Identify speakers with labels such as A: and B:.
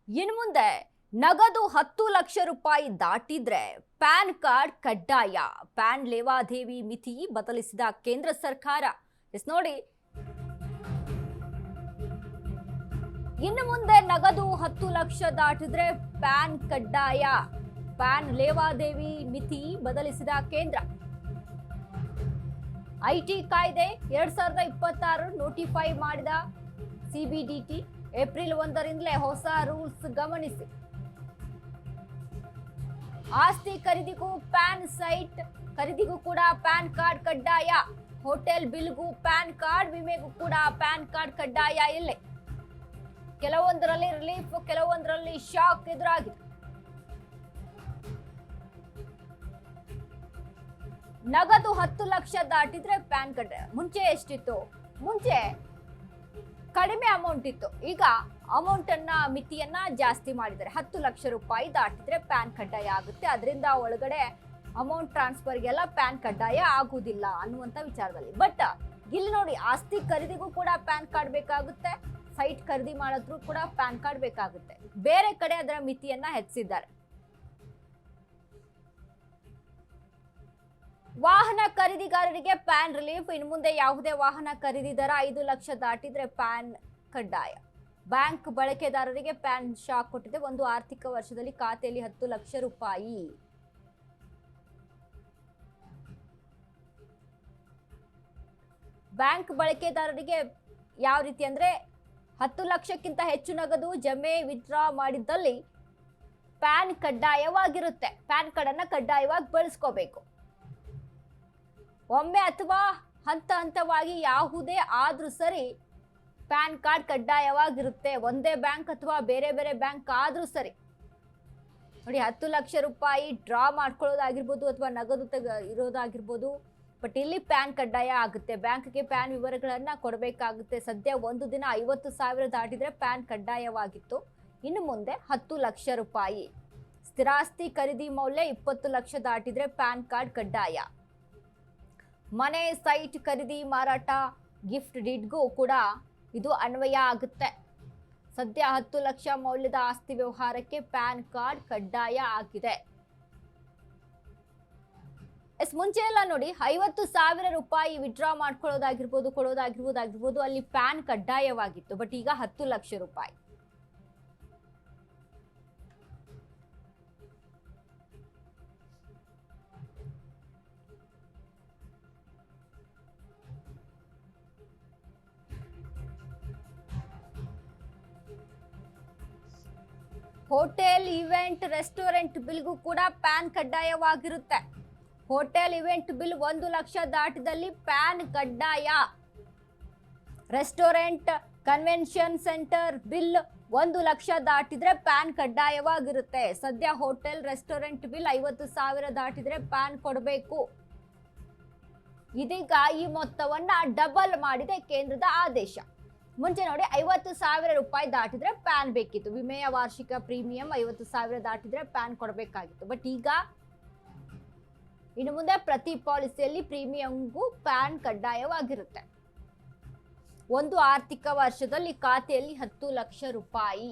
A: ಇನ್ನು ಮುಂದೆ ನಗದು 10 ಲಕ್ಷ ರೂಪಾಯಿ ದಾಟಿದ್ರೆ ಪ್ಯಾನ್ ಕಾರ್ಡ್ ಕಡ್ಡಾಯ. ಪ್ಯಾನ್ ಲೇವಾದೇವಿ ಮಿತಿ ಬದಲಿಸಿದ ಕೇಂದ್ರ ಸರ್ಕಾರ. ನೋಡಿ, ಇನ್ನು ಮುಂದೆ ನಗದು 10 ಲಕ್ಷ ದಾಟಿದ್ರೆ ಪ್ಯಾನ್ ಕಡ್ಡಾಯ. ಪ್ಯಾನ್ ಲೇವಾದೇವಿ ಮಿತಿ ಬದಲಿಸಿದ ಕೇಂದ್ರ. ಐಟಿ ಕಾಯ್ದೆ 2026 ನೋಟಿಫೈ ಮಾಡಿದ ಸಿಬಿಡಿಟಿ ಏಪ್ರಿಲ್ 1ರಿಂದಲೇ ಹೊಸ ರೂಲ್ಸ್ ಗಮನಿಸಿ. ಆಸ್ತಿ ಖರೀದಿಗೂ ಪ್ಯಾನ್, ಸೈಟ್ ಖರೀದಿಗೂ ಕೂಡ ಪ್ಯಾನ್ ಕಾರ್ಡ್ ಕಡ್ಡಾಯ. ಹೋಟೆಲ್ ಬಿಲ್ಗೂ ಪ್ಯಾನ್ ಕಾರ್ಡ್, ವಿಮೆಗೂ ಕೂಡ ಪ್ಯಾನ್ ಕಾರ್ಡ್ ಕಡ್ಡಾಯ. ಇಲ್ಲೇ ಕೆಲವೊಂದರಲ್ಲಿ ರಿಲೀಫ್, ಕೆಲವೊಂದರಲ್ಲಿ ಶಾಕ್ ಎದುರಾಗಿದೆ. ನಗದು 10 ಲಕ್ಷ ದಾಟಿದ್ರೆ ಪ್ಯಾನ್ ಕಡ್ಡಾಯ. ಮುಂಚೆ ಎಷ್ಟಿತ್ತು? ಮುಂಚೆ ಕಡಿಮೆ ಅಮೌಂಟ್ ಇತ್ತು. ಈಗ ಅಮೌಂಟ್ ಅನ್ನ ಮಿತಿಯನ್ನ ಜಾಸ್ತಿ ಮಾಡಿದ್ದಾರೆ. 10 ಲಕ್ಷ ರೂಪಾಯಿ ದಾಟಿದ್ರೆ ಪ್ಯಾನ್ ಕಡ್ಡಾಯ ಆಗುತ್ತೆ. ಅದರಿಂದ ಒಳಗಡೆ ಅಮೌಂಟ್ ಟ್ರಾನ್ಸ್ಫರ್ಗೆಲ್ಲ ಪ್ಯಾನ್ ಕಡ್ಡಾಯ ಆಗುದಿಲ್ಲ ಅನ್ನುವಂತ ವಿಚಾರದಲ್ಲಿ. ಬಟ್ ಇಲ್ಲಿ ನೋಡಿ, ಆಸ್ತಿ ಖರೀದಿಗೂ ಕೂಡ ಪ್ಯಾನ್ ಕಾರ್ಡ್ ಬೇಕಾಗುತ್ತೆ, ಸೈಟ್ ಖರೀದಿ ಮಾಡಿದ್ರು ಕೂಡ ಪ್ಯಾನ್ ಕಾರ್ಡ್ ಬೇಕಾಗುತ್ತೆ. ಬೇರೆ ಕಡೆ ಅದರ ಮಿತಿಯನ್ನ ಹೆಚ್ಚಿಸಿದ್ದಾರೆ. ವಾಹನ ಖರೀದಿಗಾರರಿಗೆ ಪ್ಯಾನ್ ರಿಲೀಫ್. ಇನ್ನು ಮುಂದೆ ಯಾವುದೇ ವಾಹನ ಖರೀದಿ ದರ 5 ಲಕ್ಷ ದಾಟಿದ್ರೆ ಪ್ಯಾನ್ ಕಡ್ಡಾಯ. ಬ್ಯಾಂಕ್ ಬಳಕೆದಾರರಿಗೆ ಪ್ಯಾನ್ ಶಾಕ್ ಕೊಟ್ಟಿದೆ. ಒಂದು ಆರ್ಥಿಕ ವರ್ಷದಲ್ಲಿ ಖಾತೆಯಲ್ಲಿ 10 ಲಕ್ಷ ರೂಪಾಯಿ. ಬ್ಯಾಂಕ್ ಬಳಕೆದಾರರಿಗೆ ಯಾವ ರೀತಿ ಅಂದ್ರೆ 10 ಲಕ್ಷಕ್ಕಿಂತ ಹೆಚ್ಚು ನಗದು ಜಮೆ ವಿತ್ಡ್ರಾ ಮಾಡಿದ್ದಲ್ಲಿ ಪ್ಯಾನ್ ಕಡ್ಡಾಯವಾಗಿರುತ್ತೆ. ಪ್ಯಾನ್ ಕಾರ್ಡ್ ಅನ್ನ ಕಡ್ಡಾಯವಾಗಿ ಬಳಸ್ಕೋಬೇಕು. ಒಮ್ಮೆ ಅಥವಾ ಹಂತವಾಗಿ ಯಾವುದೇ ಆದ್ರೂ ಸರಿ ಪ್ಯಾನ್ ಕಾರ್ಡ್ ಕಡ್ಡಾಯವಾಗಿರುತ್ತೆ. ಒಂದೇ ಬ್ಯಾಂಕ್ ಅಥವಾ ಬೇರೆ ಬೇರೆ ಬ್ಯಾಂಕ್ ಆದ್ರೂ ಸರಿ. ನೋಡಿ, 10 ಲಕ್ಷ ರೂಪಾಯಿ ಡ್ರಾ ಮಾಡ್ಕೊಳ್ಳೋದಾಗಿರ್ಬೋದು ಅಥವಾ ನಗದು ಇರೋದಾಗಿರ್ಬೋದು. ಬಟ್ ಇಲ್ಲಿ ಪ್ಯಾನ್ ಕಡ್ಡಾಯ ಆಗುತ್ತೆ. ಬ್ಯಾಂಕ್ಗೆ ಪ್ಯಾನ್ ವಿವರಗಳನ್ನ ಕೊಡಬೇಕಾಗುತ್ತೆ. ಸದ್ಯ ಒಂದು ದಿನ 50,000 ದಾಟಿದ್ರೆ ಪ್ಯಾನ್ ಕಡ್ಡಾಯವಾಗಿತ್ತು. ಇನ್ನು ಮುಂದೆ 10 ಲಕ್ಷ ರೂಪಾಯಿ. ಸ್ಥಿರಾಸ್ತಿ ಖರೀದಿ ಮೌಲ್ಯ 20 ಲಕ್ಷ ದಾಟಿದ್ರೆ ಪ್ಯಾನ್ ಕಾರ್ಡ್ ಕಡ್ಡಾಯ. ಮನೆ, ಸೈಟ್ ಖರೀದಿ, ಮಾರಾಟ, ಗಿಫ್ಟ್ ಡೀಡ್ಗೂ ಕೂಡ ಇದು ಅನ್ವಯ ಆಗುತ್ತೆ. ಸದ್ಯ 10 ಲಕ್ಷ ಮೌಲ್ಯದ ಆಸ್ತಿ ವ್ಯವಹಾರಕ್ಕೆ ಪ್ಯಾನ್ ಕಾರ್ಡ್ ಕಡ್ಡಾಯ ಆಗಿದೆ. ಮುಂಚೆ ಎಲ್ಲ ನೋಡಿ, 50,000 ರೂಪಾಯಿ ವಿಡ್ರಾ ಮಾಡ್ಕೊಳ್ಳೋದಾಗಿರ್ಬೋದು, ಕೊಡೋದಾಗಿರ್ಬೋದು, ಅಲ್ಲಿ ಪ್ಯಾನ್ ಕಡ್ಡಾಯವಾಗಿತ್ತು. ಬಟ್ ಈಗ 10 ಲಕ್ಷ ರೂಪಾಯಿ. ಹೋಟೆಲ್, ಇವೆಂಟ್, ರೆಸ್ಟೋರೆಂಟ್ ಬಿಲ್ಗೂ ಕೂಡ ಪ್ಯಾನ್ ಕಡ್ಡಾಯವಾಗಿರುತ್ತೆ. ಹೋಟೆಲ್, ಇವೆಂಟ್ ಬಿಲ್ 1 ಲಕ್ಷ ದಾಟಿದಲ್ಲಿ ಪ್ಯಾನ್ ಕಡ್ಡಾಯ. Restaurant, convention centre bill 1 lakh ದಾಟಿದ್ರೆ ಪ್ಯಾನ್ ಕಡ್ಡಾಯವಾಗಿರುತ್ತೆ. ಸದ್ಯ ಹೋಟೆಲ್, ರೆಸ್ಟೋರೆಂಟ್ ಬಿಲ್ 50,000 ದಾಟಿದ್ರೆ ಪ್ಯಾನ್ ಕೊಡಬೇಕು. ಇದೀಗ ಈ ಮೊತ್ತವನ್ನ ಡಬಲ್ ಮಾಡಿದೆ ಕೇಂದ್ರದ ಆದೇಶ. ಮುಂಚೆ ನೋಡಿ, 50,000 ರೂಪಾಯಿ ದಾಟಿದ್ರೆ ಪ್ಯಾನ್ ಬೇಕಿತ್ತು. ವಿಮೆಯ ವಾರ್ಷಿಕ ಪ್ರೀಮಿಯಂ 50,000 ದಾಟಿದ್ರೆ ಪ್ಯಾನ್ ಕೊಡಬೇಕಾಗಿತ್ತು. ಬಟ್ ಈಗ ಇನ್ನು ಮುಂದೆ ಪ್ರತಿ ಪಾಲಿಸಿಯಲ್ಲಿ ಪ್ರೀಮಿಯಂಗೂ ಪ್ಯಾನ್ ಕಡ್ಡಾಯವಾಗಿರುತ್ತೆ. ಒಂದು ಆರ್ಥಿಕ ವರ್ಷದಲ್ಲಿ ಖಾತೆಯಲ್ಲಿ 10 ಲಕ್ಷ ರೂಪಾಯಿ.